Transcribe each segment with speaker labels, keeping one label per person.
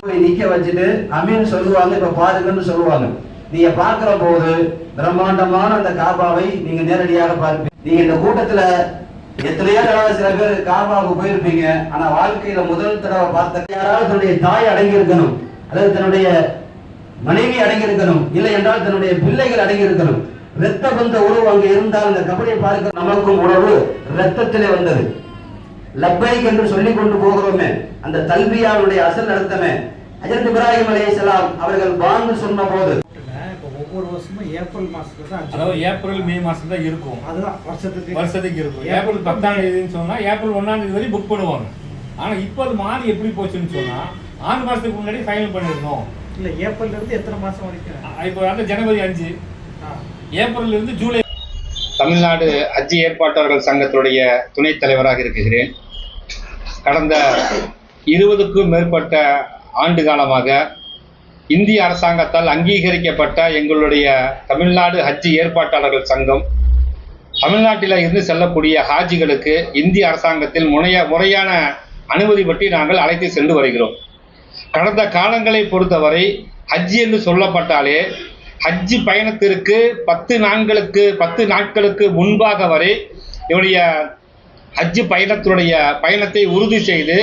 Speaker 1: நிக்க வச்சுட்டு அமீன் சொல்லுவாங்க, இப்ப பாருங்கன்னு சொல்லுவாங்க. நீங்க பார்க்கிற போது பிரம்மாண்டமான அந்த காபாவை நீங்க நேரடியாக பார்ப்பீங்க. நீங்க இந்த கூட்டத்துல எத்தனையோ தடவை சில பேர் காபாவுக்கு போயிருப்பீங்க. ஆனா வாழ்க்கையில முதல் தடவை பார்த்த யாராவது தன்னுடைய தாய் அடங்கி இருக்கணும், அல்லது தன்னுடைய மனைவி அடங்கி இருக்கணும், இல்லை என்றால் தன்னுடைய பிள்ளைகள் அடங்கி இருக்கணும். இரத்த பந்த உறவு அங்கு இருந்தால் அந்த கபடியை பார்க்க நமக்கும் உறவு இரத்தத்திலே வந்தது. லப்பைக் என்று சொல்லிக் கொண்டு போகிறோமே, அந்த தல்பியாவுடைய அசல் அர்த்தமே ஹஜ்ரத் இப்ராஹிம் அலைஹிஸ்ஸலாம் அவர்கள் பாங்கு சொன்ன போது
Speaker 2: ஒவ்வொரு வருஷமும் ஏப்ரல் மாசத்துல தான்,
Speaker 3: அதாவது ஏப்ரல் மே மாசம் தான் இருக்கும்.
Speaker 2: அதுதான்
Speaker 3: வருஷத்துக்கு இருக்கும். ஏப்ரல் 10ஆம் தேதின்னு சொன்னா ஏப்ரல் 1ஆம் தேதி வரை புக் பண்ணுவாங்க. ஆனா இப்போ அது மாறி எப்படி போச்சுன்னு சொன்னா 6 மாசத்துக்கு முன்னாடி ஃபைனல் பண்ணிருந்தோம்.
Speaker 2: இல்ல ஏப்ரல்ல இருந்து எத்தனை மாசம் வரைக்கும்?
Speaker 3: இப்போ வந்து ஜனவரி 5, ஏப்ரல்ல இருந்து ஜூலை.
Speaker 4: தமிழ்நாடு ஹஜ் ஏற்பாட்டாளர்கள் சங்கத்துடைய துணைத் தலைவராக இருக்கிறேன். கடந்த 20க்கும் மேற்பட்ட ஆண்டு காலமாக இந்திய அரசாங்கத்தால் அங்கீகரிக்கப்பட்ட எங்களுடைய தமிழ்நாடு ஹஜ் ஏற்பாட்டாளர்கள் சங்கம் தமிழ்நாட்டில் இருந்து செல்லக்கூடிய ஹாஜிகளுக்கு இந்திய அரசாங்கத்தில் முறையான அனுமதி பற்றி நாங்கள் அழைத்து சென்று வருகிறோம். கடந்த காலங்களை பொறுத்தவரை ஹஜ் என்று சொல்லப்பட்டாலே ஹஜ் பயணத்திற்கு 10 நாட்களுக்கு முன்பாக வரை என்னுடைய ஹஜ் பயணத்தை உறுதி செய்து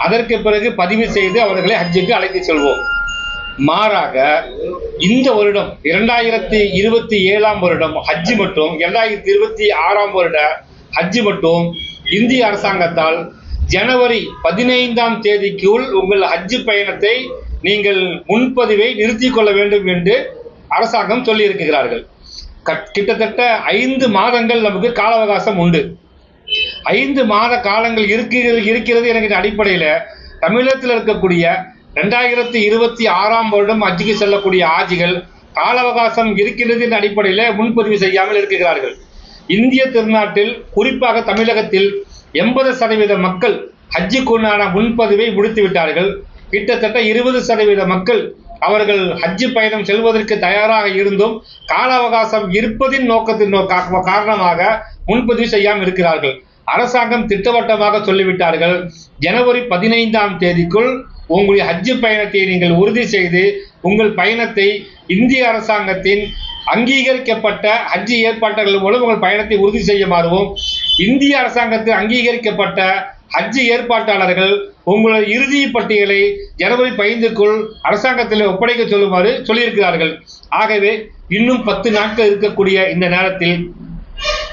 Speaker 4: அதற்கு பிறகு பதிவு செய்து அவர்களை ஹஜ்ஜுக்கு அழைத்து செல்வோம். மாறாக இந்த வருடம் 2027ஆம் வருடம் ஹஜ் மற்றும் 2026ஆம் வருட ஹஜ் மட்டும் இந்திய அரசாங்கத்தால் ஜனவரி 15ஆம் தேதிக்குள் உங்கள் ஹஜ் பயணத்தை நீங்கள் முன்பதிவை நிறுத்திக் கொள்ள வேண்டும் என்று அரசாங்கம் சொல்லி இருக்கிறார்கள். கிட்டத்தட்ட 5 மாதங்கள் நமக்கு கால அவகாசம் உண்டு. 5 மாத காலங்கள் இருக்கிறது என்கிற அடிப்படையில் தமிழகத்தில் இருக்கக்கூடிய 2026ஆம் வருடம் ஹஜ்ஜுக்கு செல்லக்கூடிய ஹாஜிகள் கால அவகாசம் இருக்கிறது என்ற அடிப்படையில் முன்பதிவு செய்யாமல் இருக்கிறார்கள். இந்திய திருநாட்டில் குறிப்பாக தமிழகத்தில் 80% மக்கள் ஹஜ்ஜுக்குண்டான முன்பதிவை முடித்து விட்டார்கள். கிட்டத்தட்ட 20% மக்கள் அவர்கள் ஹஜ் பயணம் செல்வதற்கு தயாராக இருந்தும் கால அவகாசம் இருப்பதின் காரணமாக முன்பதிவு செய்யாமல் இருக்கிறார்கள். அரசாங்கம் திட்டவட்டமாக சொல்லிவிட்டார்கள், ஜனவரி 15ஆம் தேதிக்குள் உங்களுடைய ஹஜ் பயணத்தை நீங்கள் உறுதி செய்து உங்கள் பயணத்தை இந்திய அரசாங்கத்தின் அங்கீகரிக்கப்பட்ட ஹஜ் ஏற்பாட்டாளர்கள் மூலம் உங்கள் பயணத்தை உறுதி செய்யுமாறும் இந்திய அரசாங்கத்தில் அங்கீகரிக்கப்பட்ட ஹஜ் ஏற்பாட்டாளர்கள் உங்களுடைய இறுதி பட்டியலை ஜனவரி 15க்குள் அரசாங்கத்தில் ஒப்படைக்க சொல்லுமாறு சொல்லியிருக்கிறார்கள். ஆகவே இன்னும் 10 நாட்கள் இருக்கக்கூடிய இந்த நேரத்தில்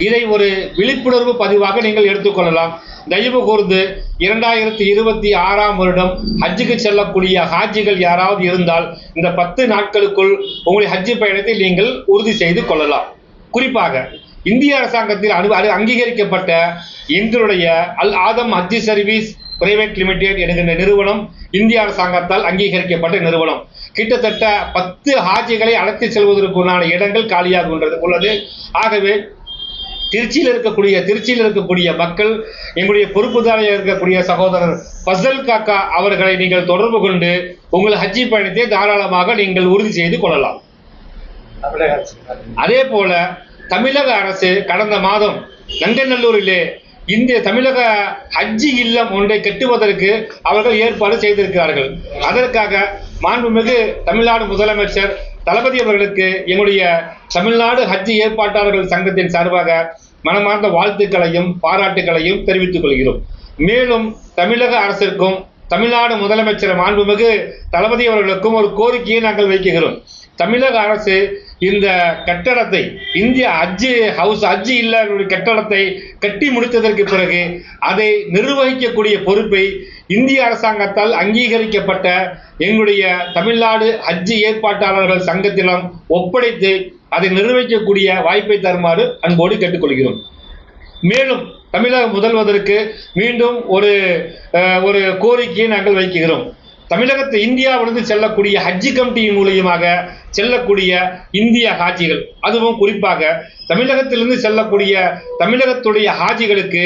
Speaker 4: இதை ஒரு விழிப்புணர்வு பதிவாக நீங்கள் எடுத்துக்கொள்ளலாம். தயவு கூர்ந்து 2026ஆம் வருடம் ஹஜ்ஜுக்கு செல்லக்கூடிய ஹாஜிகள் யாராவது இருந்தால் இந்த 10 நாட்களுக்குள் உங்களுடைய ஹஜ் பயணத்தை நீங்கள் உறுதி செய்து கொள்ளலாம். குறிப்பாக இந்திய அரசாங்கத்தில் அங்கீகரிக்கப்பட்ட எங்களுடைய அல் ஆதம் ஹஜ் சர்வீஸ் பிரைவேட் லிமிடெட் என்கின்ற நிறுவனம் இந்திய அரசாங்கத்தால் அங்கீகரிக்கப்பட்ட நிறுவனம். கிட்டத்தட்ட 10 ஹாஜிகளை அழைத்து செல்வதற்குண்டான இடங்கள் காலியாக உள்ளது. ஆகவே திருச்சியில் இருக்கக்கூடிய மக்கள் எங்களுடைய பொறுப்புதாரியாக இருக்கக்கூடிய சகோதரர் ஃபசல் காக்கா அவர்களை நீங்கள் தொடர்பு கொண்டு உங்கள் ஹஜ்ஜி பயணத்தை தாராளமாக நீங்கள் உறுதி செய்து கொள்ளலாம். அதே போல தமிழக அரசு கடந்த மாதம் நங்கநல்லூரிலே இந்த தமிழக ஹஜ்ஜி இல்லம் ஒன்றை கட்டுவதற்கு அவர்கள் ஏற்பாடு செய்திருக்கிறார்கள். அதற்காக மாண்புமிகு தமிழ்நாடு முதலமைச்சர் தளபதி அவர்களுக்கு எங்களுடைய தமிழ்நாடு ஹஜ் ஏற்பாட்டாளர்கள் சங்கத்தின் சார்பாக மனமார்ந்த வாழ்த்துக்களையும் பாராட்டுகளையும் தெரிவித்துக் கொள்கிறோம். மேலும் தமிழக அரசிற்கும் தமிழ்நாடு முதலமைச்சர் மாண்புமிகு தளபதி அவர்களுக்கும் ஒரு கோரிக்கையை நாங்கள் வைக்கிறோம். தமிழக அரசு இந்த கட்டடத்தை இந்திய ஹஜ் இல்ல கட்டடத்தை கட்டி முடித்ததற்கு பிறகு அதை நிர்வகிக்கக்கூடிய பொறுப்பை இந்திய அரசாங்கத்தால் அங்கீகரிக்கப்பட்ட எங்களுடைய தமிழ்நாடு ஹஜ் ஏற்பாட்டாளர்கள் சங்கத்திடம் ஒப்படைத்து அதை நிர்வகிக்கக்கூடிய வாய்ப்பை தருமாறு அன்போடு கேட்டுக்கொள்கிறோம். மேலும் தமிழக முதல்வருக்கு மீண்டும் ஒரு கோரிக்கையை நாங்கள் வைக்கிறோம். தமிழகத்தில் இந்தியாவிலிருந்து செல்லக்கூடிய ஹஜ் கமிட்டியின் மூலியமாக செல்லக்கூடிய இந்திய ஹாஜிகள், அதுவும் குறிப்பாக தமிழகத்திலிருந்து செல்லக்கூடிய தமிழகத்துடைய ஹாஜிகளுக்கு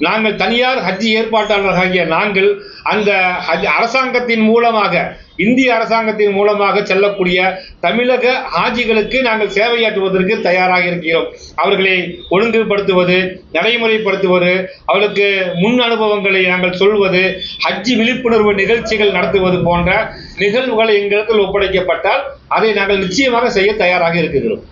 Speaker 4: நாங்கள் தனியார் ஹஜ் ஏற்பாட்டாளர்களாகிய நாங்கள் அந்த ஹஜ் அரசாங்கத்தின் மூலமாக, இந்திய அரசாங்கத்தின் மூலமாக செல்லக்கூடிய தமிழக ஹாஜிகளுக்கு நாங்கள் சேவையாற்றுவதற்கு தயாராக இருக்கிறோம். அவர்களை ஒழுங்குபடுத்துவது, நடைமுறைப்படுத்துவது, அவர்களுக்கு முன் அனுபவங்களை நாங்கள் சொல்வது, ஹஜ் விழிப்புணர்வு நிகழ்ச்சிகள் நடத்துவது போன்ற நிகழ்வுகள் எங்களுக்கு ஒப்படைக்கப்பட்டால் அதை நாங்கள் நிச்சயமாக செய்ய தயாராக இருக்கிறோம்.